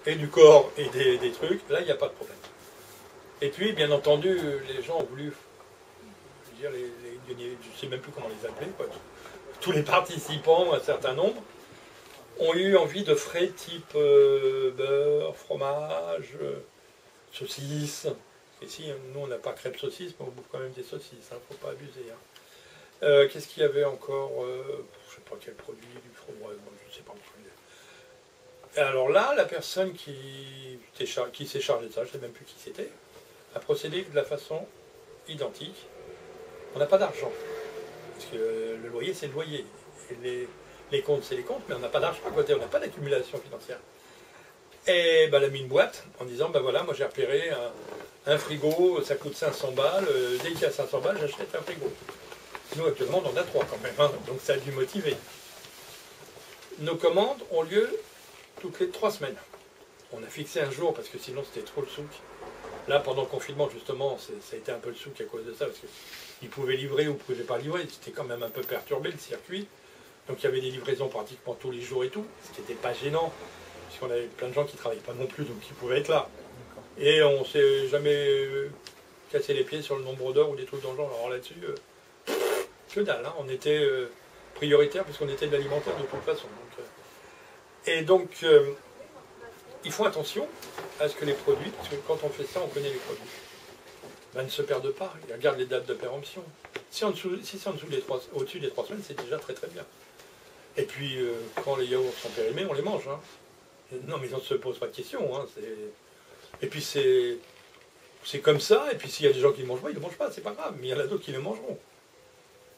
et du corps et des trucs, là il n'y a pas de problème. Et puis bien entendu, les gens ont voulu, je veux dire, je ne sais même plus comment les appeler, quoi. Tous les participants, un certain nombre, ont eu envie de frais type beurre, fromage, saucisses. Ici, nous on n'a pas crêpes saucisses, mais on bouffe quand même des saucisses, faut pas abuser. Qu'est-ce qu'il y avait encore je ne sais pas quel produit, du fromage, je ne sais pas. Et alors là, la personne qui s'est chargée de ça, je ne sais même plus qui c'était, a procédé de la façon identique. On n'a pas d'argent, parce que le loyer c'est le loyer, et les comptes c'est les comptes, mais on n'a pas d'argent à côté, on n'a pas d'accumulation financière. Et ben, elle a mis une boîte en disant, ben voilà, moi j'ai repéré un frigo, ça coûte 500 balles, dès qu'il y a 500 balles, j'achète un frigo. Nous actuellement on en a 3 quand même, donc ça a dû motiver. Nos commandes ont lieu toutes les 3 semaines. On a fixé un jour parce que sinon c'était trop le souk. Là pendant le confinement justement, ça a été un peu le souk à cause de ça, parce qu'ils pouvaient livrer ou ne pouvaient pas livrer, c'était quand même un peu perturbé le circuit. Donc il y avait des livraisons pratiquement tous les jours et tout, ce qui n'était pas gênant, puisqu'on avait plein de gens qui ne travaillaient pas non plus, donc ils pouvaient être là. Et on ne s'est jamais cassé les pieds sur le nombre d'heures ou des trucs dans le genre. Alors là-dessus, que dalle, on était prioritaire puisqu'on était de l'alimentaire de toute façon. Et donc, ils font attention à ce que les produits, parce que quand on fait ça, on connaît les produits, ben, ne se perdent pas. Ils regardent les dates de péremption. Si c'est au-dessus des 3 semaines, c'est déjà très très bien. Et puis, quand les yaourts sont périmés, on les mange. Non, mais on ne se pose pas de questions. Et puis, c'est comme ça. Et puis, s'il y a des gens qui ne mangent pas, ils ne mangent pas, c'est pas grave. Mais il y en a d'autres qui le mangeront.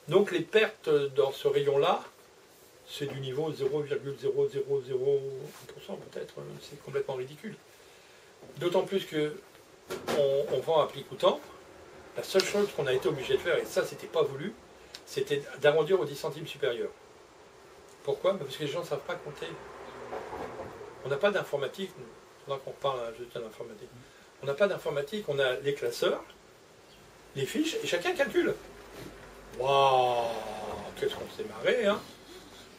Donc, les pertes dans ce rayon-là, c'est du niveau 0,0001% peut-être, c'est complètement ridicule. D'autant plus que on vend à prix coûtant. La seule chose qu'on a été obligé de faire, et ça c'était pas voulu, c'était d'arrondir aux 10 centimes supérieurs. Pourquoi? Parce que les gens ne savent pas compter. On n'a pas d'informatique, il faudra qu'on parle juste d'informatique. On n'a pas d'informatique, on a les classeurs, les fiches, et chacun calcule. Waouh, qu'est-ce qu'on s'est marré,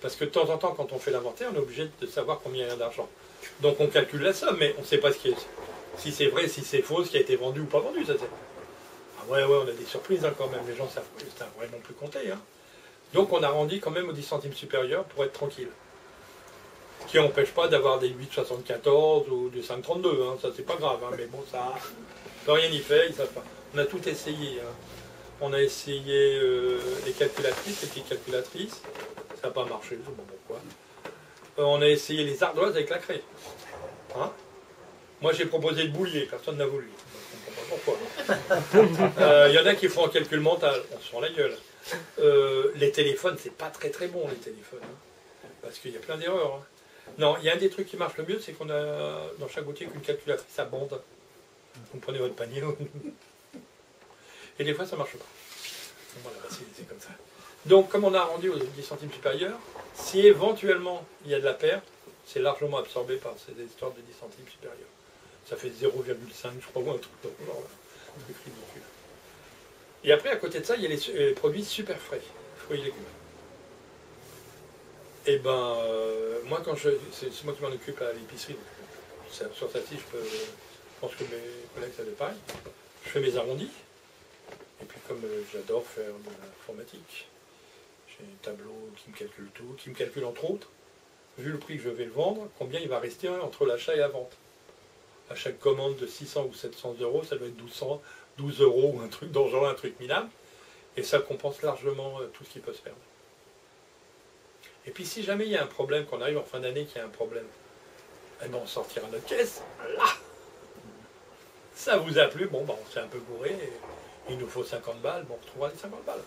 Parce que de temps en temps, quand on fait l'inventaire, on est obligé de savoir combien il y a d'argent. Donc on calcule la somme, mais on ne sait pas si c'est vrai, si c'est faux, ce qui a été vendu ou pas vendu. Ça, ouais, on a des surprises quand même, les gens savent vraiment plus compter. Donc on a rendu quand même aux 10 centimes supérieurs pour être tranquille. Ce qui n'empêche pas d'avoir des 8,74 ou des 5,32, ça c'est pas grave, mais bon, ça ne peut rien y faire, ils savent pas. On a tout essayé. On a essayé les calculatrices, les petites calculatrices. Ça n'a pas marché, je ne sais pas pourquoi. On a essayé les ardoises avec la craie. Moi j'ai proposé le boulier, personne n'a voulu. Je ne comprends pas pourquoi. Il y en a qui font un calcul mental, on se rend la gueule. Les téléphones, c'est pas très très bon les téléphones. Parce qu'il y a plein d'erreurs. Non, il y a un des trucs qui marche le mieux, c'est qu'on a dans chaque boutique une calculatrice à bande. Vous prenez votre panier. Et des fois ça marche pas. Voilà, c'est comme ça. Donc, comme on a rendu aux 10 centimes supérieurs, si éventuellement il y a de la perte, c'est largement absorbé par ces histoires de 10 centimes supérieurs. Ça fait 0,5, je crois, ou un truc genre là. Un truc ridicule. Et après, à côté de ça, il y a les produits super frais, fruits et légumes. Et ben, moi, c'est moi qui m'en occupe à l'épicerie. Sur celle-ci, je pense que mes collègues savaient pareil. Je fais mes arrondis. Et puis, comme j'adore faire de l'informatique, j'ai un tableau qui me calcule tout, qui me calcule entre autres, vu le prix que je vais le vendre, combien il va rester entre l'achat et la vente. À chaque commande de 600 ou 700 euros, ça doit être 12 euros ou un truc dans genre, un truc minable. Et ça compense largement tout ce qui peut se perdre. Et puis si jamais il y a un problème, qu'on arrive en fin d'année qu'il y a un problème, eh ben on sortira notre caisse, là. Ça vous a plu, bon, ben on s'est un peu gouré, il nous faut 50 balles, bon, on retrouvera les 50 balles.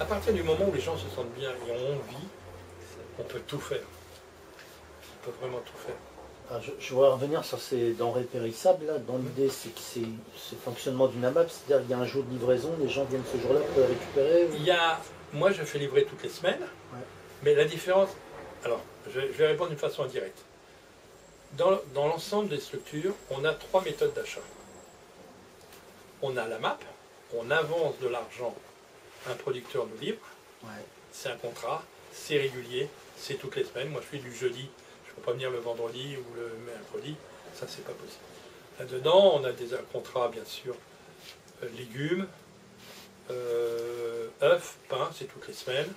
À partir du moment où les gens se sentent bien et ont envie, on peut tout faire. On peut vraiment tout faire. Alors, je voudrais revenir sur ces denrées périssables. Là. Dans l'idée, c'est que c'est le fonctionnement d'une AMAP, c'est-à-dire qu'il y a un jour de livraison, les gens viennent ce jour-là pour les récupérer ou... Moi, je fais livrer toutes les semaines, mais la différence... Alors, je vais répondre d'une façon indirecte. Dans l'ensemble des structures, on a 3 méthodes d'achat. On a l'AMAP, on avance de l'argent, un producteur nous livre, c'est un contrat, c'est régulier, c'est toutes les semaines. Moi, je fais du jeudi, je peut pas venir le vendredi ou le mercredi, ça c'est pas possible. Là-dedans, on a des contrats, bien sûr, légumes, œufs, pain, c'est toutes les semaines.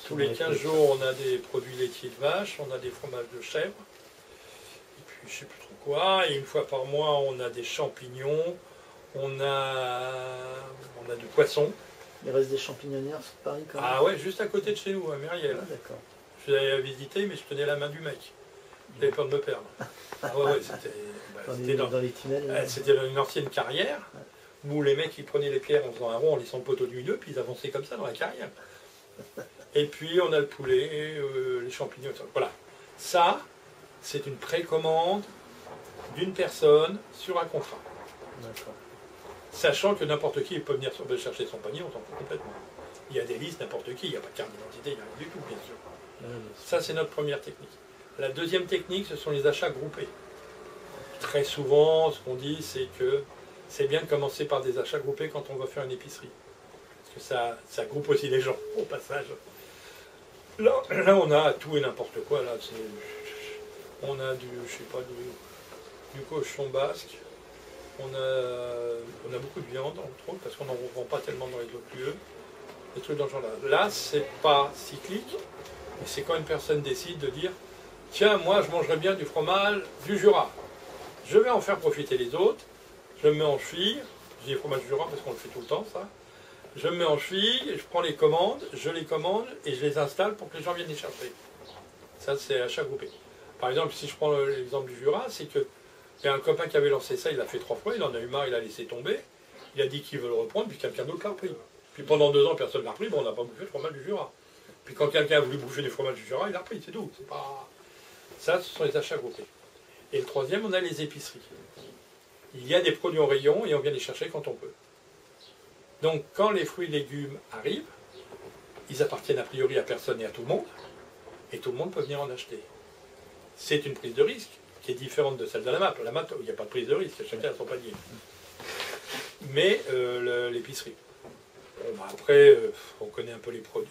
Tous les 15 jours, on a des produits laitiers de vache, on a des fromages de chèvre, et puis je sais plus trop quoi. Et une fois par mois, on a des champignons, on a du poisson. Il reste des champignonnières sur Paris quand même. Ah ouais, juste à côté de chez nous, à Mériel. Ah, d'accord. Je suis allé la visiter, mais je tenais la main du mec. J'avais peur de me perdre. Ah ouais, c'était Dans les tunnels. c'était une ancienne carrière où les mecs ils prenaient les pierres en faisant un rond en laissant le poteau du milieu, puis ils avançaient comme ça dans la carrière. Et puis on a le poulet, les champignons, etc. Voilà. Ça, c'est une précommande d'une personne sur un contrat. D'accord. Sachant que n'importe qui peut venir chercher son panier, on s'en fout complètement. Il y a des listes, n'importe qui, il n'y a pas de carte d'identité, il n'y a rien du tout, bien sûr. Ça, c'est notre première technique. La deuxième technique, ce sont les achats groupés. Très souvent, ce qu'on dit, c'est que c'est bien de commencer par des achats groupés quand on va faire une épicerie. Parce que ça groupe aussi les gens, au passage. Là on a tout et n'importe quoi. Là, on a du cochon basque. On a beaucoup de viande, entre autres, parce qu'on n'en vend pas tellement dans les autres lieux. Des trucs dans ce genre-là. Là, c'est pas cyclique, mais c'est quand une personne décide de dire « Tiens, moi, je mangerais bien du fromage du Jura. Je vais en faire profiter les autres. Je me mets en cheville. » Je dis fromage du Jura parce qu'on le fait tout le temps, ça. Je me mets en cheville, je prends les commandes, je les commande et je les installe pour que les gens viennent les chercher. Ça, c'est achat groupé. Par exemple, si je prends l'exemple du Jura, c'est que il y a un copain qui avait lancé ça, il l'a fait 3 fois, il en a eu marre, il a laissé tomber. Il a dit qu'il veut le reprendre, puis quelqu'un d'autre l'a repris. Puis pendant 2 ans, personne ne l'a repris, bon, on n'a pas bouffé le fromage du Jura. Puis quand quelqu'un a voulu bouffer du fromage du Jura, il l'a repris, c'est tout. C'est pas... Ça, ce sont les achats groupés. Et le troisième, on a les épiceries. Il y a des produits en rayon et on vient les chercher quand on peut. Donc, quand les fruits et légumes arrivent, ils appartiennent a priori à personne et à tout le monde, et tout le monde peut venir en acheter. C'est une prise de risque qui est différente de celle de la MAP. La MAP, il n'y a pas de prise de risque, chacun a son panier. Mais l'épicerie. Bon, après, on connaît un peu les produits.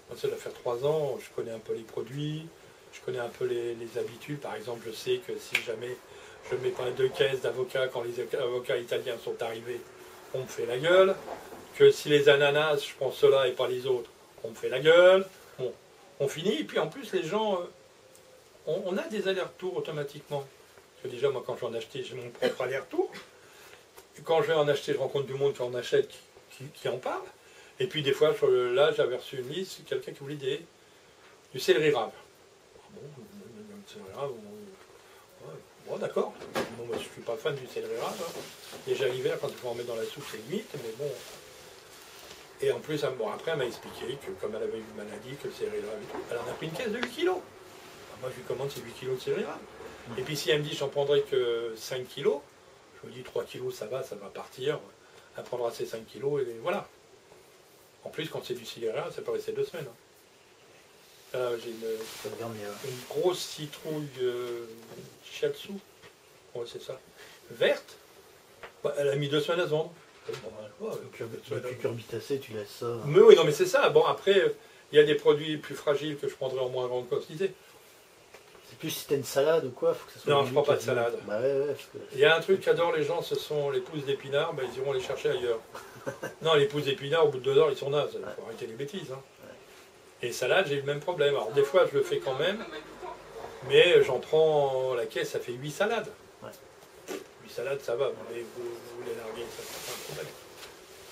Moi, ça doit faire 3 ans, je connais un peu les produits, je connais un peu les habitudes. Par exemple, je sais que si jamais je ne mets pas 2 caisses d'avocats quand les avocats italiens sont arrivés, on me fait la gueule. Que si les ananas, je prends ceux-là et pas les autres, on me fait la gueule. Bon, on finit. Et puis en plus, les gens... on a des allers-retours automatiquement. Parce que déjà, moi, quand je vais en acheter, j'ai mon propre aller-retour. Quand je vais en acheter, je rencontre du monde qui en achète, qui en parle. Et puis des fois, là, j'avais reçu une liste, quelqu'un qui voulait du céleri rave. Bon, du céleri rave, bon, d'accord. Bon, moi, je ne suis pas fan du céleri rave. Hein. Déjà l'hiver, quand il faut en mettre dans la soupe, c'est limite, mais bon. Et en plus, bon, après, elle m'a expliqué que comme elle avait eu une maladie, que le céleri rave et tout, elle en a pris une caisse de 8 kilos. Moi, je lui commande ces 8 kilos de céleri rave. Et puis, si elle me dit, j'en prendrai que 5 kilos, je me dis 3 kilos, ça va partir. Elle prendra ses 5 kilos et voilà. En plus, quand c'est du céleri rave, ça peut rester 2 semaines. Hein. J'ai une grosse citrouille shiatsu, ouais, c'est ça, verte. Bah, elle a mis 2 semaines à se vendre. Le cucurbitacé, tu laisses ça. Mais oui, non, mais c'est ça. Bon, après, il y a des produits plus fragiles que je prendrais en moins grande quantité. C'est plus si t'as une salade ou quoi, faut que ça soit. Non, je prends pas de salade. Bah ouais, il y a un truc qu'adorent les gens, ce sont les pousses d'épinards, bah, ils iront les chercher ailleurs. Non, les pousses d'épinards, au bout de 2 heures, ils sont nazes. Il faut arrêter les bêtises. Hein. Et salade, j'ai eu le même problème. Alors, des fois, je le fais quand même, mais j'en prends la caisse, ça fait 8 salades. 8 salades, ça va, mais vous les larguez, ça c'est pas un problème.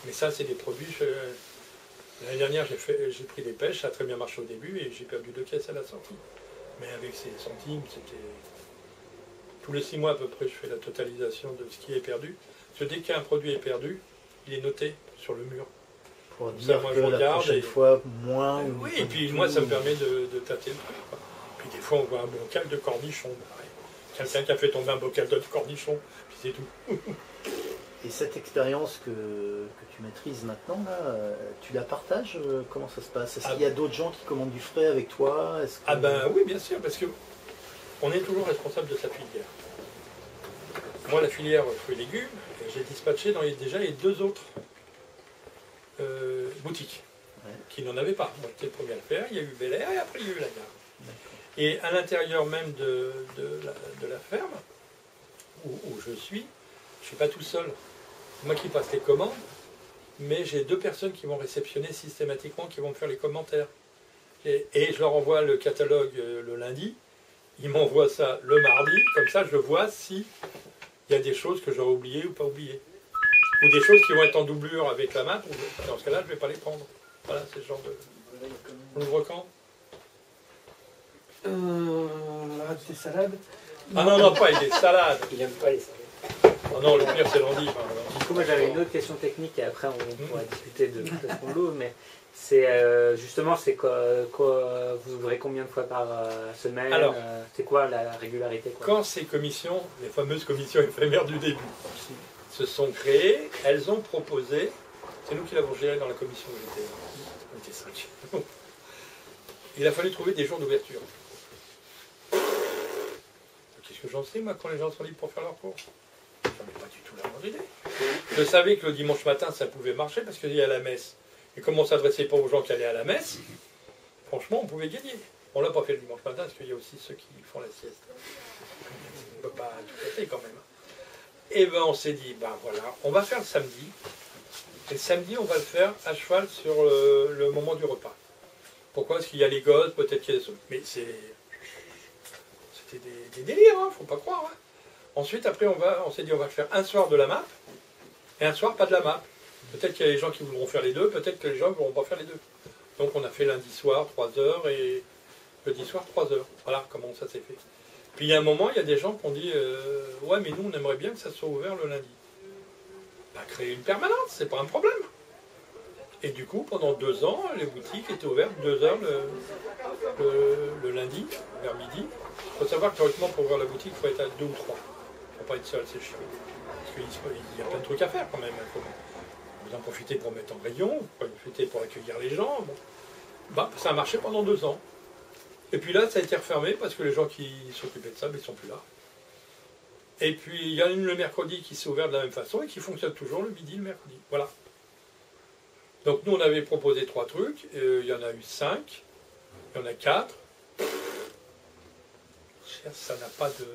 Mais ça, c'est des produits. L'année dernière, j'ai pris des pêches, ça a très bien marché au début, et j'ai perdu 2 caisses à la sortie. Mais avec ces centimes, c'était... Tous les 6 mois à peu près, je fais la totalisation de ce qui est perdu. Parce que dès qu'un produit est perdu, il est noté sur le mur. Pour dire moi, que la prochaine fois, moins... Oui, et puis moi, ça me permet de tâter le truc. Quoi. Puis des fois, on voit un bocal de cornichons. Quelqu'un qui a fait tomber un bocal de cornichons, puis c'est tout. Et cette expérience que tu maîtrises maintenant, là, tu la partages? Comment ça se passe? Est-ce qu'il y a d'autres gens qui commandent du frais avec toi? Ah ben oui, bien sûr, parce que on est toujours responsable de sa filière. Moi, la filière fruits et légumes, j'ai dispatché dans déjà les 2 autres boutiques qui n'en avaient pas. Moi, j'étais le premier à le faire. Il y a eu Bel Air et après il y a eu la gare. Et à l'intérieur même de la ferme, où je suis pas tout seul. Moi qui passe les commandes, mais j'ai 2 personnes qui vont réceptionner systématiquement, qui vont me faire les commentaires. Et je leur envoie le catalogue le lundi, ils m'envoient ça le mardi, comme ça je vois si il y a des choses que j'aurais oubliées ou pas oubliées. Ou des choses qui vont être en doublure avec la map, dans ce cas-là je ne vais pas les prendre. Voilà, c'est ce genre de... On ouvre quand? Des salades. Ah non, pas avec des salades. Il n'aime pas les salades. Oh non, le pire c'est l'endive. Du coup, moi j'avais une autre question technique et après on pourra discuter de l'utilisation de l'eau, mais c'est justement, c'est quoi, vous ouvrez combien de fois par semaine? Alors, c'est quoi la régularité, quoi? Quand ces commissions, les fameuses commissions éphémères du début, se sont créées, elles ont proposé, c'est nous qui l'avons géré dans la commission où on était 5. Il a fallu trouver des jours d'ouverture. Qu'est-ce que j'en sais, moi, quand les gens sont libres pour faire leur cours? J'en ai pas du tout la moindre idée. Je savais que le dimanche matin, ça pouvait marcher parce qu'il y a la messe. Et comme on ne s'adressait pas aux gens qui allaient à la messe, franchement, on pouvait gagner. On ne l'a pas fait le dimanche matin parce qu'il y a aussi ceux qui font la sieste. On ne peut pas tout à fait quand même. Et bien, on s'est dit, ben voilà, on va faire le samedi. Et le samedi, on va le faire à cheval sur le moment du repas. Pourquoi? Parce qu'il y a les gosses, peut-être qu'il y a des autres. Mais c'était des délires, hein, faut pas croire. Hein. Ensuite, après, on s'est dit, on va faire un soir de la map et un soir pas de la map. Peut-être qu'il y a des gens qui voudront faire les deux, peut-être que les gens ne voudront pas faire les deux. Donc on a fait lundi soir 3 heures et jeudi soir 3 heures. Voilà comment ça s'est fait. Puis il y a un moment, il y a des gens qui ont dit ouais, mais nous on aimerait bien que ça soit ouvert le lundi. Bah, créer une permanence, c'est pas un problème. Et du coup, pendant 2 ans, les boutiques étaient ouvertes 2 heures le lundi, vers midi. Il faut savoir que théoriquement, pour ouvrir la boutique, il faut être à 2 ou 3. Il ne faut pas être seul, c'est chiant. Parce qu'il y a plein de trucs à faire quand même. Il faut vous en profiter pour mettre en rayon, vous en profiter pour accueillir les gens. Bon. Bah, ça a marché pendant 2 ans. Et puis là, ça a été refermé parce que les gens qui s'occupaient de ça, ils ne sont plus là. Et puis, il y a une le mercredi qui s'est ouverte de la même façon et qui fonctionne toujours le midi, le mercredi. Voilà. Donc nous, on avait proposé 3 trucs. Il y en a eu 5. Il y en a 4. Ça n'a pas de...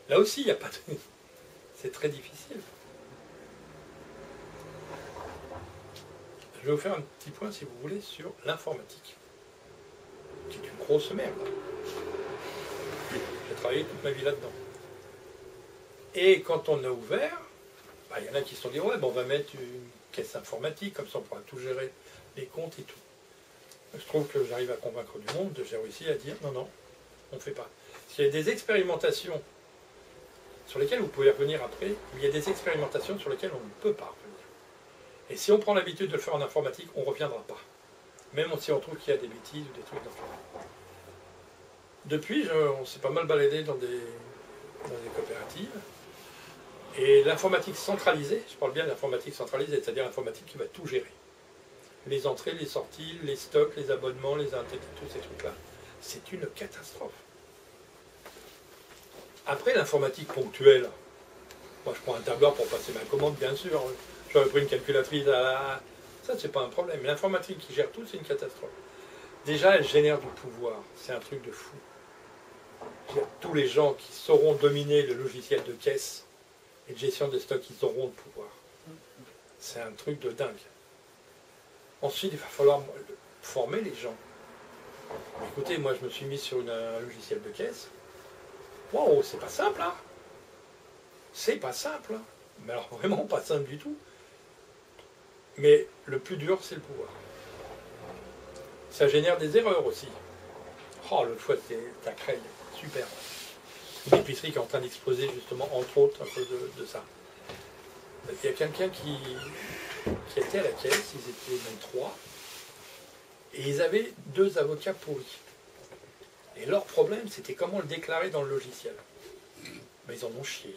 Là aussi, il n'y a pas de... C'est très difficile. Je vais vous faire un petit point, si vous voulez, sur l'informatique. Qui est une grosse merde. J'ai travaillé toute ma vie là-dedans. Et quand on a ouvert, bah, y en a qui se sont dit, ouais, ben on va mettre une caisse informatique, comme ça on pourra tout gérer, les comptes et tout. Je trouve que j'arrive à convaincre du monde, j'ai réussi à dire, non, on ne fait pas. Il y a des expérimentations sur lesquelles vous pouvez revenir après, mais il y a des expérimentations sur lesquelles on ne peut pas revenir. Et si on prend l'habitude de le faire en informatique, on ne reviendra pas. Même si on trouve qu'il y a des bêtises ou des trucs d'informatique. Depuis, on s'est pas mal baladé dans des coopératives. Et l'informatique centralisée, je parle bien de l'informatique centralisée, c'est-à-dire l'informatique qui va tout gérer. Les entrées, les sorties, les stocks, les abonnements, les intérêts, tous ces trucs-là. C'est une catastrophe. Après, l'informatique ponctuelle, moi je prends un tableur pour passer ma commande, bien sûr. J'aurais pris une calculatrice à... Ça, c'est pas un problème. Mais l'informatique qui gère tout, c'est une catastrophe. Déjà, elle génère du pouvoir. C'est un truc de fou. Tous les gens qui sauront dominer le logiciel de caisse et de gestion de stock, ils auront le pouvoir. C'est un truc de dingue. Ensuite, il va falloir former les gens. Écoutez, moi je me suis mis sur un logiciel de caisse. Wow, c'est pas simple, hein. C'est pas simple, hein. Mais alors vraiment pas simple du tout. Mais le plus dur, c'est le pouvoir. Ça génère des erreurs aussi. Oh, l'autre fois, c'était ta craie. Super. Une épicerie qui est en train d'exploser, justement, entre autres, à cause de ça. Il y a quelqu'un qui était à la caisse, ils étaient même 3, et ils avaient 2 avocats pourris. Et leur problème, c'était comment le déclarer dans le logiciel. Mais ils en ont chié.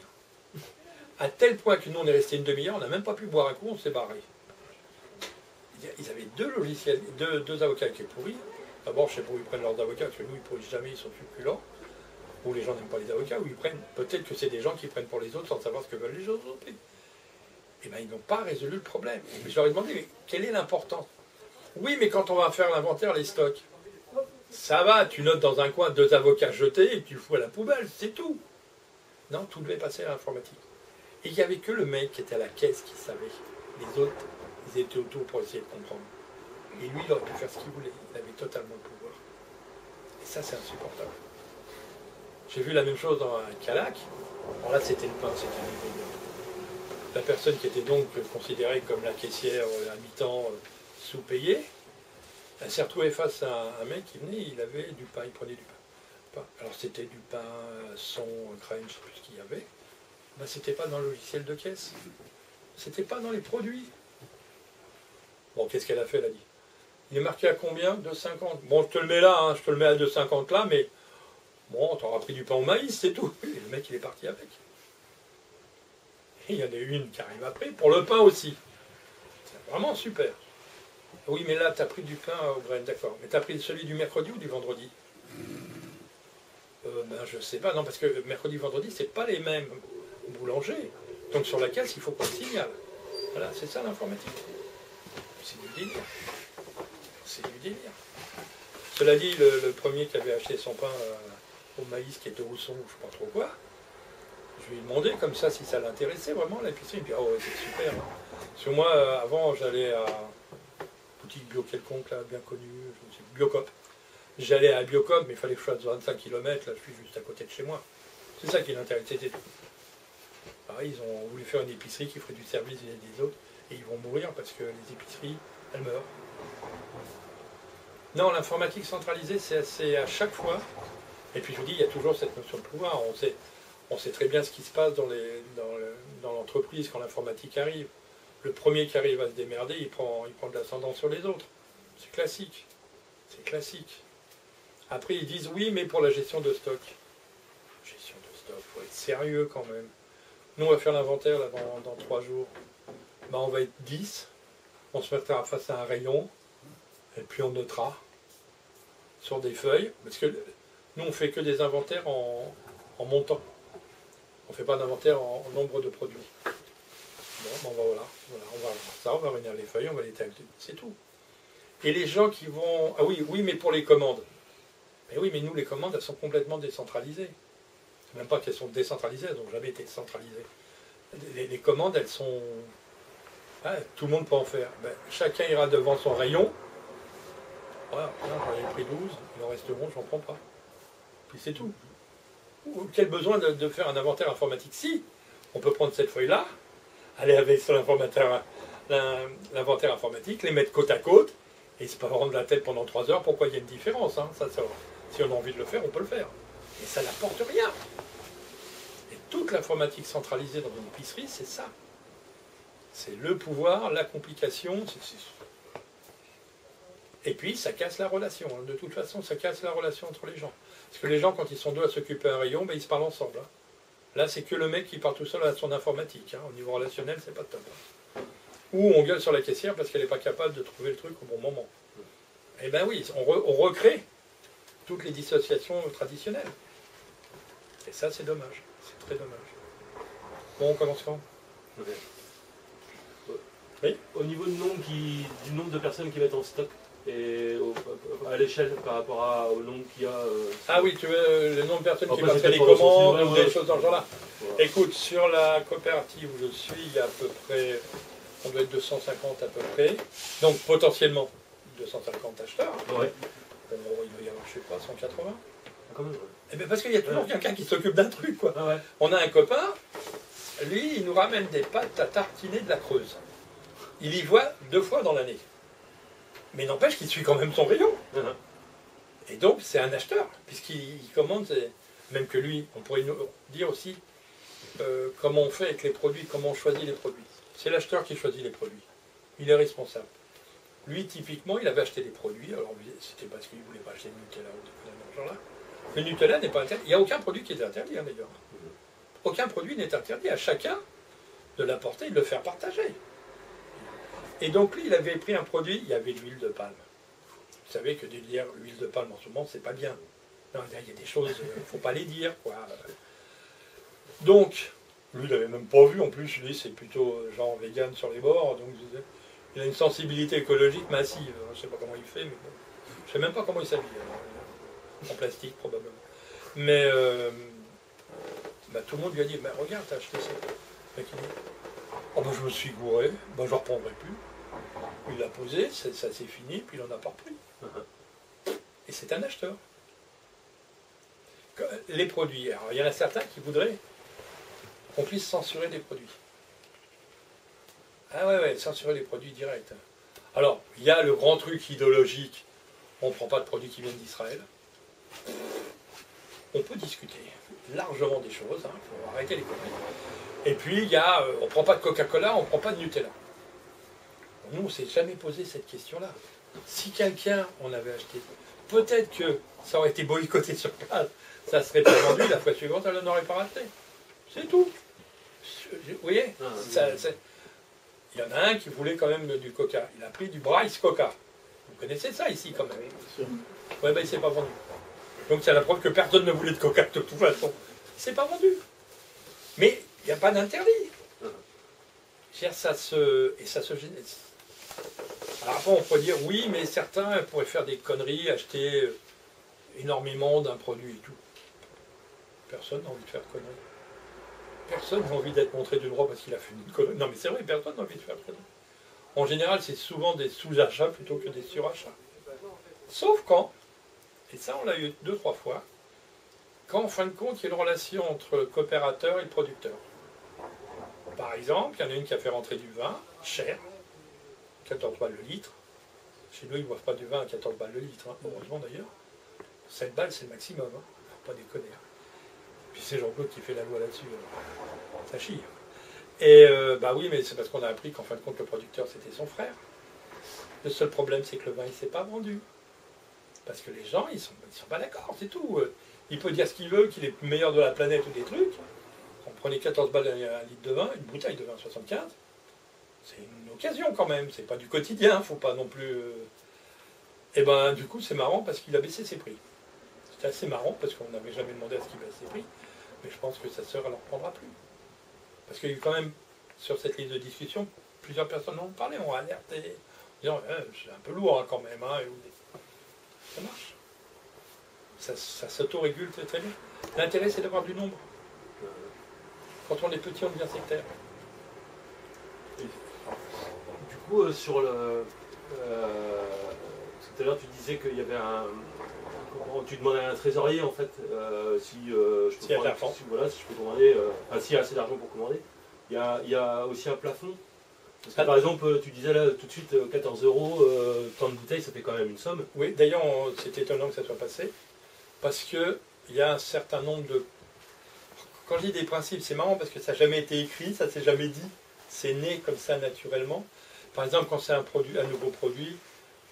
À tel point que nous, on est resté une demi-heure, on n'a même pas pu boire un coup, on s'est barré. Ils avaient 2 logiciels, deux avocats qui étaient pourris. D'abord, je sais pas où ils prennent leurs avocats, parce que nous, ils ne pourrissent jamais, ils sont succulents. Ou les gens n'aiment pas les avocats, ou ils prennent, peut-être que c'est des gens qui prennent pour les autres sans savoir ce que veulent les autres. Et bien, ils n'ont pas résolu le problème. Et je leur ai demandé, mais quelle est l'importance? Oui, mais quand on va faire l'inventaire, les stocks. Ça va, tu notes dans un coin 2 avocats jetés et tu fous à la poubelle, c'est tout. Non, tout devait passer à l'informatique. Et il n'y avait que le mec qui était à la caisse qui savait. Les autres, ils étaient autour pour essayer de comprendre. Et lui, il aurait pu faire ce qu'il voulait. Il avait totalement le pouvoir. Et ça, c'est insupportable. J'ai vu la même chose dans un Calac. Alors là, c'était le pain, c'était le niveau de... La personne qui était donc considérée comme la caissière à mi-temps sous-payée, elle s'est retrouvée face à un mec qui venait, il avait du pain, il prenait du pain. Alors c'était du pain, son, crème, je ne sais plus ce qu'il y avait. Ben, c'était pas dans le logiciel de caisse. C'était pas dans les produits. Bon, qu'est-ce qu'elle a fait, elle a dit. Il est marqué à combien? 2,50. Bon, je te le mets là, hein, je te le mets à 2,50 là, mais bon, t'auras pris du pain au maïs, c'est tout. Et le mec, il est parti avec. Et il y en a une qui arrive après, pour le pain aussi. C'est vraiment super. Oui, mais là, tu as pris du pain au grain, d'accord. Mais tu as pris celui du mercredi ou du vendredi? Ben, je sais pas, non, parce que mercredi, vendredi, c'est pas les mêmes boulangers. Donc sur la caisse, il faut qu'on le signale. Voilà, c'est ça l'informatique. C'est du délire. C'est du délire. Cela dit, le premier qui avait acheté son pain au maïs, qui était au son, je ne sais pas trop quoi, je lui ai demandé comme ça si ça l'intéressait vraiment l'épicerie. Il me dit, oh ouais, c'est super. Hein. Parce que moi, avant, j'allais à boutique bio quelconque, là, bien connue, je ne sais plus, Biocop. J'allais à Biocop, mais il fallait que je fasse 25 km, là, je suis juste à côté de chez moi. C'est ça qui l'intéressait, c'était tout. Pareil, ils ont voulu faire une épicerie qui ferait du service des autres, et ils vont mourir parce que les épiceries, elles meurent. Non, l'informatique centralisée, c'est à chaque fois, et puis je vous dis, il y a toujours cette notion de pouvoir. On sait très bien ce qui se passe dans l'entreprise quand l'informatique arrive. Le premier qui arrive à se démerder, il prend de l'ascendant sur les autres. C'est classique. C'est classique. Après, ils disent oui, mais pour la gestion de stock. Gestion de stock, il faut être sérieux quand même. Nous, on va faire l'inventaire là, dans 3 jours. Ben, on va être 10. On se mettra face à un rayon. Et puis on notera sur des feuilles. Parce que nous, on fait que des inventaires en montant. On ne fait pas d'inventaire en nombre de produits. Bon, ben voilà, on va voir ça, on va réunir les feuilles, on va les taguer, c'est tout. Et les gens qui vont... Ah oui, mais pour les commandes. Mais oui, mais nous, les commandes, elles sont complètement décentralisées. C'est même pas qu'elles sont décentralisées, elles n'ont jamais été centralisées. Les commandes, elles sont... Ah, tout le monde peut en faire. Ben, chacun ira devant son rayon. Voilà, j'en ai pris 12, il en reste 11, j'en prends pas. Puis c'est tout. Quel besoin de faire un inventaire informatique? Si, on peut prendre cette feuille-là, aller avec sur l'inventaire informatique, les mettre côte à côte, et se pas rendre la tête pendant 3 heures, pourquoi il y a une différence. Hein, ça, si on a envie de le faire, on peut le faire. Mais ça n'apporte rien. Et toute l'informatique centralisée dans une épicerie, c'est ça. C'est le pouvoir, la complication, et puis ça casse la relation. De toute façon, ça casse la relation entre les gens. Parce que les gens, quand ils sont deux à s'occuper d'un rayon, ben, ils se parlent ensemble. Hein. Là, c'est que le mec qui parle tout seul à son informatique. Hein. Au niveau relationnel, c'est pas top. Hein. Ou on gueule sur la caissière parce qu'elle n'est pas capable de trouver le truc au bon moment. Eh bien oui, on recrée toutes les dissociations traditionnelles. Et ça, c'est dommage. C'est très dommage. Bon, on commence quand? Okay. Oui. Au niveau du nombre de personnes qui va être en stock, et à l'échelle par rapport au nombre qu'il y a... Ah oui, tu veux le nombre de personnes qui Après, passent les pour le commandes sens, ou ouais, des choses dans ce genre-là. Voilà. Écoute, sur la coopérative où je suis, il y a à peu près, on doit être 250 à peu près, donc potentiellement 250 acheteurs. Ouais. Il doit y avoir, je sais pas, 180. Quand même, ouais. Eh bien parce qu'il y a toujours quelqu'un qui s'occupe d'un truc, quoi. Ah ouais. On a un copain, lui, il nous ramène des pâtes à tartiner de la Creuse. Il y voit 2 fois dans l'année. Mais n'empêche qu'il suit quand même son rayon. Et donc, c'est un acheteur, puisqu'il commande, même que lui, on pourrait nous dire aussi comment on fait avec les produits, comment on choisit les produits. C'est l'acheteur qui choisit les produits. Il est responsable. Lui, typiquement, il avait acheté des produits, alors c'était parce qu'il ne voulait pas acheter de Nutella ou des choses dans ce genre-là. Le Nutella n'est pas interdit. Il n'y a aucun produit qui est interdit, hein, d'ailleurs. Aucun produit n'est interdit. À chacun de l'apporter et de le faire partager. Et donc lui, il avait pris un produit, il y avait de l'huile de palme. Vous savez que de dire l'huile de palme en ce moment, c'est pas bien. Non, il y a des choses, il ne faut pas les dire, quoi. Donc, lui, il n'avait même pas vu, en plus, lui, c'est plutôt genre vegan sur les bords, donc il a une sensibilité écologique massive. Je ne sais pas comment il fait, mais bon. Je ne sais même pas comment il s'habille. en plastique probablement. Mais bah, tout le monde lui a dit, bah, regarde, t'as acheté ça. Le mec, il dit, oh, bah, je me suis gouré, bah, je ne reprendrai plus. Il l'a posé, ça s'est fini, puis il n'en a pas repris. Et c'est un acheteur. Les produits, alors il y en a certains qui voudraient qu'on puisse censurer des produits. Ah ouais, censurer les produits directs. Alors, il y a le grand truc idéologique, on ne prend pas de produits qui viennent d'Israël. On peut discuter largement des choses, il faut arrêter les conneries. Et puis, il y a, on ne prend pas de Coca-Cola, on ne prend pas de Nutella. Nous, on ne s'est jamais posé cette question-là. Si quelqu'un en avait acheté, peut-être que ça aurait été boycotté sur place, ça ne serait pas vendu, la fois suivante, elle n'en aurait pas racheté. C'est tout. Vous voyez il y en a un qui voulait quand même du Coca. Il a pris du Bryce Coca. Vous connaissez ça ici quand même. Oui, ben il ne s'est pas vendu. Donc c'est la preuve que personne ne voulait de Coca de toute façon. Il ne s'est pas vendu. Mais il n'y a pas d'interdit. Ça se génère. Alors après on pourrait dire oui, mais certains pourraient faire des conneries, acheter énormément d'un produit et tout. Personne n'a envie de faire de conneries. Personne n'a envie d'être montré du droit parce qu'il a fait une connerie. Non mais c'est vrai, personne n'a envie de faire de conneries. En général, c'est souvent des sous-achats plutôt que des surachats. Sauf quand, et ça on l'a eu 2-3 fois, quand en fin de compte il y a une relation entre le coopérateur et le producteur. Par exemple, il y en a une qui a fait rentrer du vin, cher, 14 balles le litre. Chez nous, ils ne boivent pas du vin à 14 balles le litre, heureusement d'ailleurs. 7 balles, c'est le maximum, faut pas déconner. Puis c'est Jean-Claude qui fait la loi là-dessus, ça chie. Et bah oui, mais c'est parce qu'on a appris qu'en fin de compte, le producteur, c'était son frère. Le seul problème, c'est que le vin, il ne s'est pas vendu. Parce que les gens, ils sont pas d'accord, c'est tout. Il peut dire ce qu'il veut, qu'il est le meilleur de la planète ou des trucs. On prenait 14 balles un litre de vin, une bouteille de vin 75. C'est une occasion quand même, c'est pas du quotidien, faut pas non plus... Et ben du coup c'est marrant parce qu'il a baissé ses prix. C'était assez marrant parce qu'on n'avait jamais demandé à ce qu'il baisse ses prix, mais je pense que sa sœur elle en reprendra plus. Parce qu'il y a eu quand même, sur cette liste de discussion, plusieurs personnes ont parlé, ont alerté, en disant c'est un peu lourd quand même, ça marche. Ça s'auto-régule très très bien. L'intérêt c'est d'avoir du nombre. Quand on est petit on devient sectaire. Du coup, sur le. Tout à l'heure, tu disais qu'il y avait un. Tu demandais à un trésorier, en fait, si je peux y a de l'argent. Voilà, si je peux commander. Enfin, s'il y a assez d'argent pour commander. Il y a aussi un plafond. Parce que, par exemple, tu disais là tout de suite 14 €, tant de bouteilles, ça fait quand même une somme. Oui, d'ailleurs, c'est étonnant que ça soit passé. Parce qu'il y a un certain nombre de. Quand je dis des principes, c'est marrant parce que ça n'a jamais été écrit, ça ne s'est jamais dit. C'est né comme ça naturellement. Par exemple, quand c'est un nouveau produit,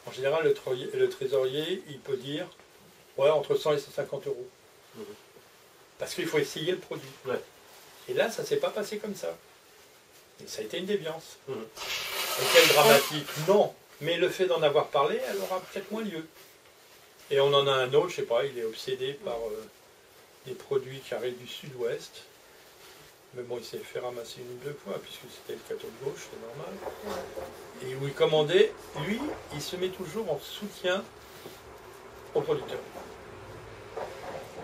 en général, le trésorier, il peut dire ouais, entre 100 et 150 €. Parce qu'il faut essayer le produit. Ouais. Et là, ça ne s'est pas passé comme ça. Et ça a été une déviance. Est-elle dramatique? Non. Mais le fait d'en avoir parlé, elle aura peut-être moins lieu. Et on en a un autre, je ne sais pas, il est obsédé par des produits qui arrivent du sud-ouest. Mais bon, il s'est fait ramasser une ou deux fois, puisque c'était le cateau de gauche, c'est normal. Et où il commandait, lui, il se met toujours en soutien aux producteurs.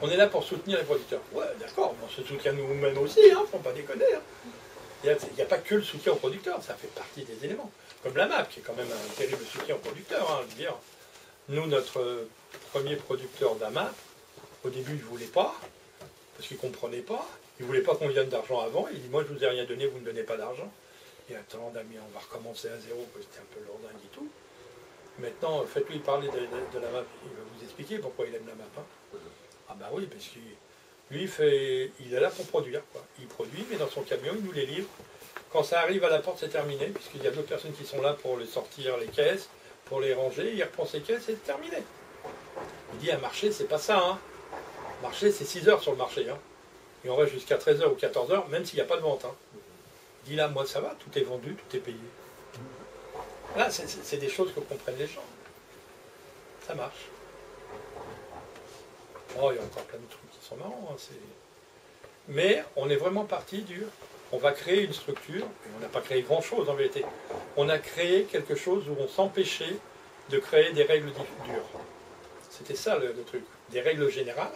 On est là pour soutenir les producteurs. Ouais, d'accord, on se soutient nous-mêmes aussi, faut pas déconner. Il n'y a pas que le soutien aux producteurs, ça fait partie des éléments. Comme la MAP, qui est quand même un terrible soutien aux producteurs. Je veux dire, nous, notre premier producteur d'AMAP, au début, il ne voulait pas, parce qu'il ne comprenait pas. Il ne voulait pas qu'on lui donne d'argent avant. Il dit, moi, je ne vous ai rien donné, vous ne donnez pas d'argent. Et attends, Damien, on va recommencer à zéro, parce que c'était un peu lourdingue et tout. Maintenant, faites-lui parler de la MAP. Il va vous expliquer pourquoi il aime la MAP. Ah bah oui, parce qu'il lui, il est là pour produire. Il produit, mais dans son camion, il nous les livre. Quand ça arrive à la porte, c'est terminé, puisqu'il y a d'autres personnes qui sont là pour les sortir les caisses, pour les ranger. Il reprend ses caisses et c'est terminé. Il dit, un marché, c'est pas ça. Marché, c'est 6 heures sur le marché. Et on reste jusqu'à 13 h ou 14 h, même s'il n'y a pas de vente. Il dit là, moi ça va, tout est vendu, tout est payé. Là, c'est des choses que comprennent les gens. Ça marche. Oh, il y a encore plein de trucs qui sont marrants. Mais on est vraiment parti du... On va créer une structure, et on n'a pas créé grand-chose en vérité. On a créé quelque chose où on s'empêchait de créer des règles dures. C'était ça le truc. des règles générales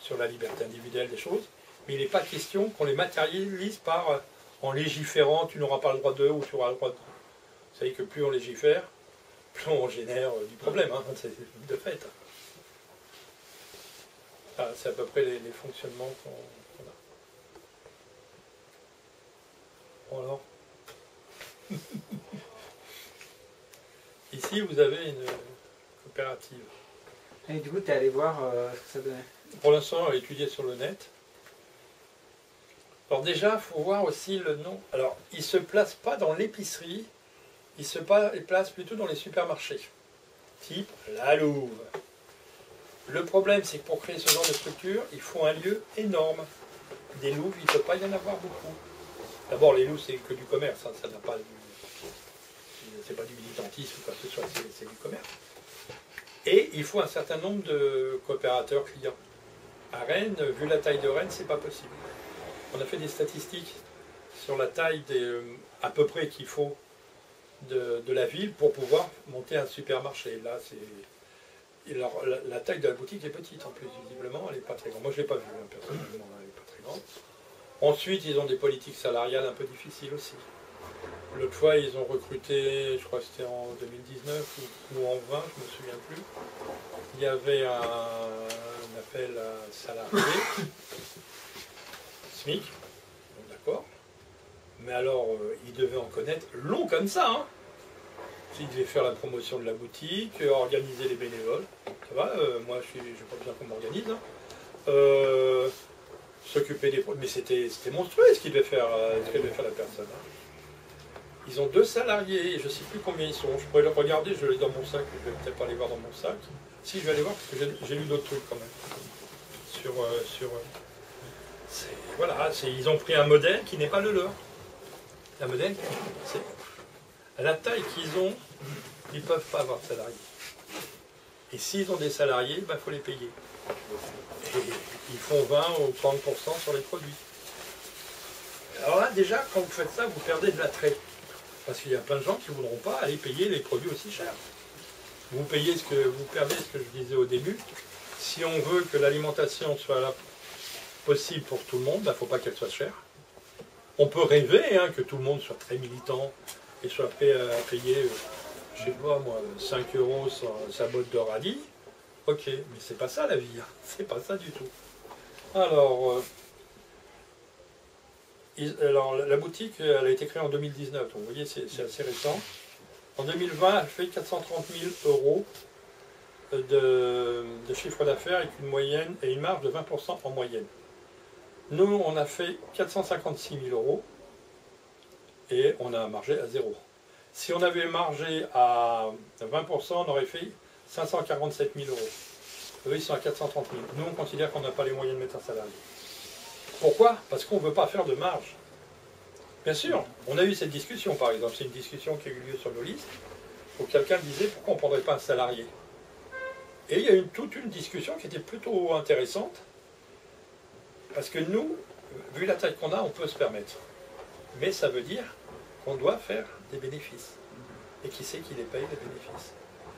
sur la liberté individuelle des choses, mais il n'est pas question qu'on les matérialise par en légiférant, tu n'auras pas le droit de ou tu auras le droit de. Vous savez que plus on légifère, plus on génère du problème, hein, c'est de fait. Ah, c'est à peu près les fonctionnements qu'on a. Bon alors. Ici, vous avez une coopérative. Et du coup, tu es allé voir ce que ça donnait. Pour l'instant, on va étudier sur le net. Alors déjà, il faut voir aussi le nom. Alors, il ne se place pas dans l'épicerie, il se place plutôt dans les supermarchés, type la Louve. Le problème, c'est que pour créer ce genre de structure, il faut un lieu énorme. Des louves, il ne peut pas y en avoir beaucoup. D'abord, les louves, c'est que du commerce, hein, ça n'a pas c'est pas du militantisme ou quoi que ce soit, c'est du commerce. Et il faut un certain nombre de coopérateurs clients. À Rennes, vu la taille de Rennes, c'est pas possible. On a fait des statistiques sur la taille à peu près qu'il faut de la ville pour pouvoir monter un supermarché. Là, la taille de la boutique est petite en plus, visiblement, elle n'est pas très grande. Moi, je ne l'ai pas vue, hein, personnellement, elle n'est pas très grande. Ensuite, ils ont des politiques salariales un peu difficiles aussi. L'autre fois, ils ont recruté, je crois que c'était en 2019 ou en 20, je ne me souviens plus. Il y avait un appel à salariés, SMIC, d'accord. Mais alors, ils devaient en connaître long comme ça, hein. Ils devaient faire la promotion de la boutique, organiser les bénévoles. Ça va, moi, je n'ai pas besoin qu'on m'organise. Hein. S'occuper des produits. Mais c'était monstrueux ce qu'il devait faire, la personne. Hein. Ils ont 2 salariés, je ne sais plus combien ils sont. Je pourrais le regarder, je l'ai dans mon sac, je ne vais peut-être pas aller voir dans mon sac. Si, je vais aller voir parce que j'ai lu d'autres trucs quand même. Voilà, ils ont pris un modèle qui n'est pas le leur. Un modèle, c'est à la taille qu'ils ont, ils ne peuvent pas avoir de salariés. Et s'ils ont des salariés, il faut les payer. Et ils font 20 ou 30% sur les produits. Alors là, déjà, quand vous faites ça, vous perdez de l'attrait. Parce qu'il y a plein de gens qui ne voudront pas aller payer les produits aussi chers. Vous perdez ce que je disais au début. Si on veut que l'alimentation soit là possible pour tout le monde, il ne faut pas qu'elle soit chère. On peut rêver hein, que tout le monde soit très militant et soit prêt à payer, je sais pas moi, 5 € sa botte de radis. Ok, mais c'est pas ça la vie, hein. C'est pas ça du tout. Alors, la boutique, elle a été créée en 2019, donc vous voyez, c'est assez récent. En 2020, elle fait 430 000 € de chiffre d'affaires avec une moyenne et une marge de 20% en moyenne. Nous, on a fait 456 000 € et on a margé à 0. Si on avait margé à 20%, on aurait fait 547 000 €. Eux, ils sont à 430 000. Nous, on considère qu'on n'a pas les moyens de mettre un salarié. Pourquoi? Parce qu'on ne veut pas faire de marge. Bien sûr, on a eu cette discussion, par exemple. C'est une discussion qui a eu lieu sur nos listes, où quelqu'un disait pourquoi on ne prendrait pas un salarié. Et il y a eu toute une discussion qui était plutôt intéressante, parce que nous, vu la taille qu'on a, on peut se permettre. Mais ça veut dire qu'on doit faire des bénéfices. Et qui c'est qui les paye, les bénéfices?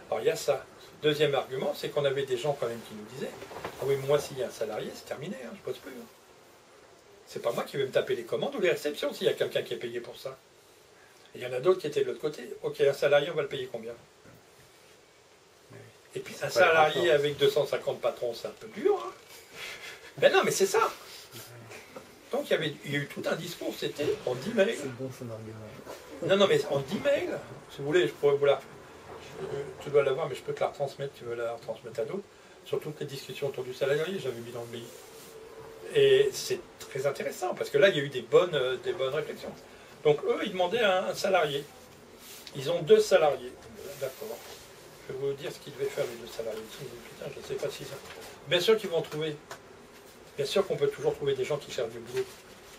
Alors il y a ça. Deuxième argument, c'est qu'on avait des gens quand même qui nous disaient « Ah oui, moi s'il y a un salarié, c'est terminé, hein, je ne pose plus. Hein. C'est pas moi qui vais me taper les commandes ou les réceptions s'il y a quelqu'un qui est payé pour ça. » Et il y en a d'autres qui étaient de l'autre côté. « Ok, un salarié, on va le payer combien ?» Et puis un salarié avec 250 patrons, c'est un peu dur. Hein. Ben non, mais c'est ça. Donc il y a eu tout un discours, c'était en 10 mails. C'est bon son argument. Non, mais en 10 mails, si vous voulez, je pourrais vous la... Tu dois l'avoir, mais je peux te la retransmettre, tu veux la retransmettre à d'autres. Sur toutes les discussions autour du salarié, j'avais mis dans le mail. Et c'est très intéressant, parce que là, il y a eu des bonnes réflexions. Donc eux, ils demandaient un salarié. Ils ont 2 salariés. D'accord. Je vais vous dire ce qu'ils devaient faire, les 2 salariés. Putain, je ne sais pas si ça... Bien sûr qu'ils vont trouver... Bien sûr qu'on peut toujours trouver des gens qui cherchent du boulot,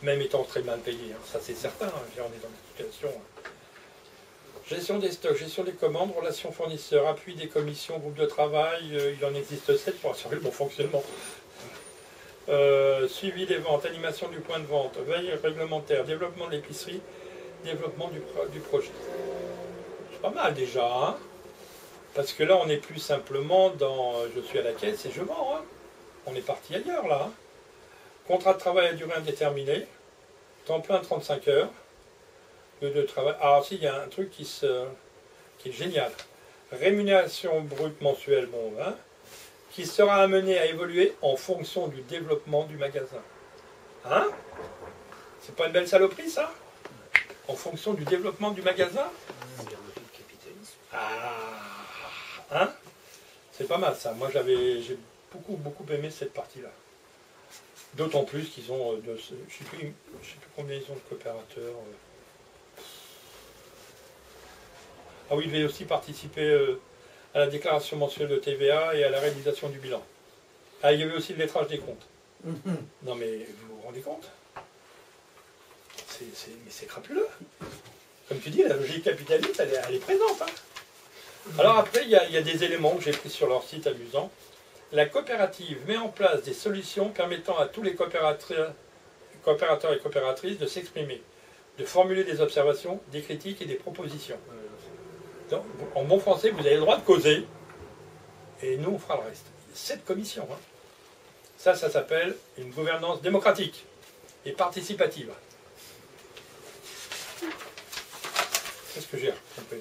même étant très mal payés. Hein. Ça, c'est certain. Hein. On est dans une situation... Gestion des stocks, gestion des commandes, relations fournisseurs, appui des commissions, groupe de travail, il en existe 7 pour assurer le bon fonctionnement. Suivi des ventes, animation du point de vente, veille réglementaire, développement de l'épicerie, développement du projet. C'est pas mal déjà, hein? Parce que là, on n'est plus simplement dans je suis à la caisse et je vends. Hein. On est parti ailleurs, là. Hein. Contrat de travail à durée indéterminée, temps plein 35 heures, lieu de travail. Alors, si, il y a un truc qui est génial. Rémunération brute mensuelle, bon, hein, qui sera amenée à évoluer en fonction du développement du magasin. Hein? C'est pas une belle saloperie, ça? En fonction du développement du magasin? Ah, hein? C'est pas mal, ça. Moi, j'ai beaucoup aimé cette partie-là. D'autant plus qu'ils ont, je ne sais plus combien ils ont de coopérateurs. Ah oui, ils devaient aussi participer à la déclaration mensuelle de TVA et à la réalisation du bilan. Ah, il y avait aussi le lettrage des comptes. Non mais vous vous rendez compte? Mais c'est crapuleux. Comme tu dis, la logique capitaliste, elle est présente. Hein. Alors après, il y a des éléments que j'ai pris sur leur site amusants. La coopérative met en place des solutions permettant à tous les coopérateurs et coopératrices de s'exprimer, de formuler des observations, des critiques et des propositions. Donc, en bon français, vous avez le droit de causer, et nous, on fera le reste. Cette commission, hein. Ça s'appelle une gouvernance démocratique et participative. C'est ce que j'ai compris.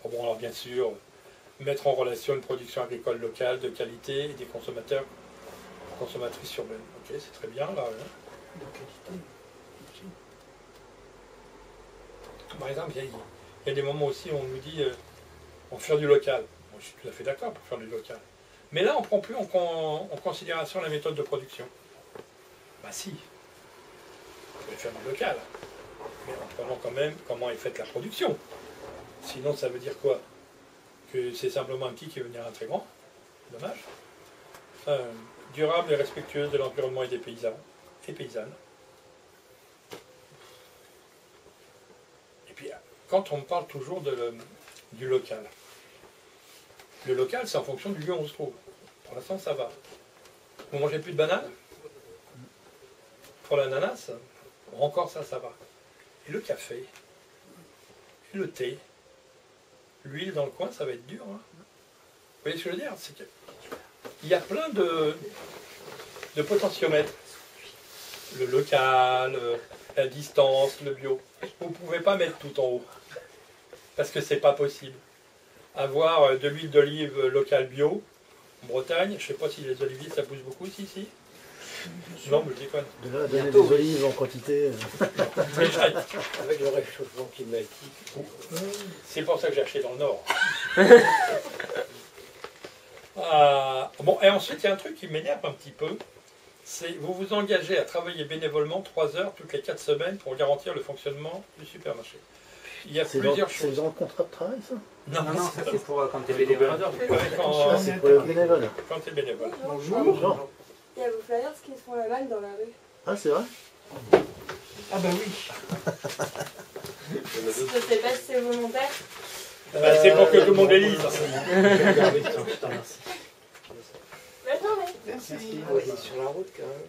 Bon, alors bien sûr, mettre en relation une production agricole locale de qualité et des consommateurs, consommatrices urbaines. Ok, c'est très bien, là. Hein. De qualité. Par exemple, il y a des moments aussi où on nous dit on fait du local. Moi, je suis tout à fait d'accord pour faire du local. Mais là, on ne prend plus en considération la méthode de production. Bah si, vous pouvez faire du local, mais en prenant quand même comment est faite la production. Sinon, ça veut dire quoi? Que c'est simplement un petit qui veut devenir un très grand. Dommage. Durable et respectueuse de l'environnement et des paysans et paysannes. Et puis, quand on parle toujours du local, le local, c'est en fonction du lieu où on se trouve. Pour l'instant, ça va. Vous mangez plus de bananes? Pour l'ananas, encore ça va. Et le café? Et le thé? L'huile dans le coin, ça va être dur. Hein. Vous voyez ce que je veux dire? C'est qu'il y a plein de potentiomètres. Le local, la distance, le bio. Vous ne pouvez pas mettre tout en haut. Parce que c'est pas possible. Avoir de l'huile d'olive locale bio, en Bretagne, je ne sais pas si les oliviers ça pousse beaucoup ici. Non, mais je déconne. De là à donner des olives en quantité. Avec le réchauffement climatique. C'est pour ça que j'ai acheté dans le Nord. Bon, et ensuite, il y a un truc qui m'énerve un petit peu. C'est vous vous engagez à travailler bénévolement 3 heures toutes les 4 semaines pour garantir le fonctionnement du supermarché. Il y a plusieurs choses. C'est dans le contrat de travail, ça? Non, ça c'est pour quand tu es bénévole. C'est pour les bénévoles. Quand tu es bénévole. Bonjour. Il y a vos flyers qui se font la malle dans la rue. Ah, c'est vrai? Ah bah oui. Je sais pas si c'est volontaire. C'est pour que tout le monde les lise. Je t'en remercie. Maintenant, mais. Merci. Ouais, il est sur la route quand même.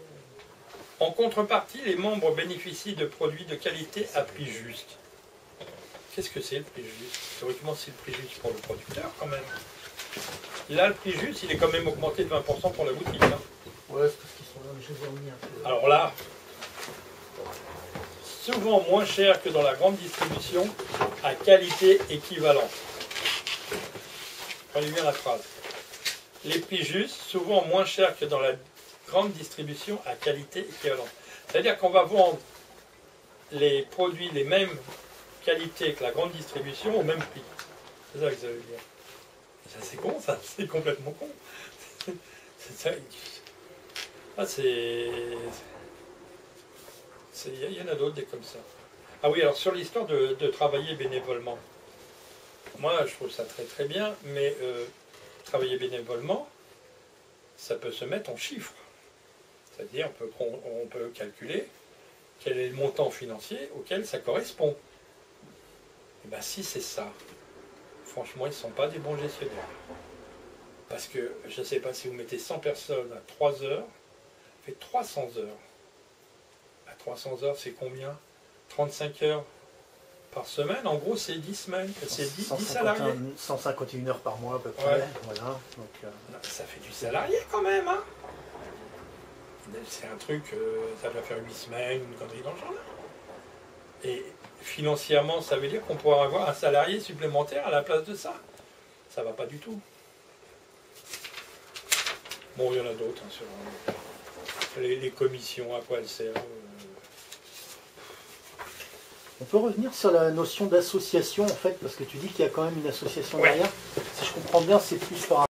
En contrepartie, les membres bénéficient de produits de qualité à prix juste. Qu'est-ce que c'est le prix juste? Théoriquement, c'est le prix juste pour le producteur quand même. Là, le prix juste, il est quand même augmenté de 20% pour la boutique. Hein. Ouais, c'est parce qu'ils sont là, mais je les ai remis un peu. Alors là, souvent moins cher que dans la grande distribution, à qualité équivalente. Prenez bien la phrase. Les prix justes, souvent moins cher que dans la grande distribution, à qualité équivalente. C'est-à-dire qu'on va vendre les produits les mêmes qualités que la grande distribution au même prix. C'est ça que ça veut dire. Ça, c'est con, ça, c'est complètement con. C'est ça. Ah, il y en a d'autres des comme ça. Ah oui, alors sur l'histoire de travailler bénévolement. Moi, je trouve ça très très bien, mais travailler bénévolement, ça peut se mettre en chiffres. C'est-à-dire, on peut calculer quel est le montant financier auquel ça correspond. Et bien, si c'est ça, franchement, ils ne sont pas des bons gestionnaires. Parce que, je ne sais pas, si vous mettez 100 personnes à 3 heures, ça fait 300 heures. À 300 heures, c'est combien? 35 heures par semaine, en gros, c'est 10 semaines. C'est 10 salariés. 151 heures par mois à peu près. Ouais. Voilà. Donc, Ça fait du salarié quand même, hein. C'est un truc, ça doit faire 8 semaines, une connerie dans le genre là. Et financièrement, ça veut dire qu'on pourra avoir un salarié supplémentaire à la place de ça. Ça va pas du tout. Bon, il y en a d'autres, hein, sur les commissions, à quoi elles servent. on peut revenir sur la notion d'association en fait, parce que tu dis qu'il y a quand même une association Ouais. derrière. Si je comprends bien, c'est plus par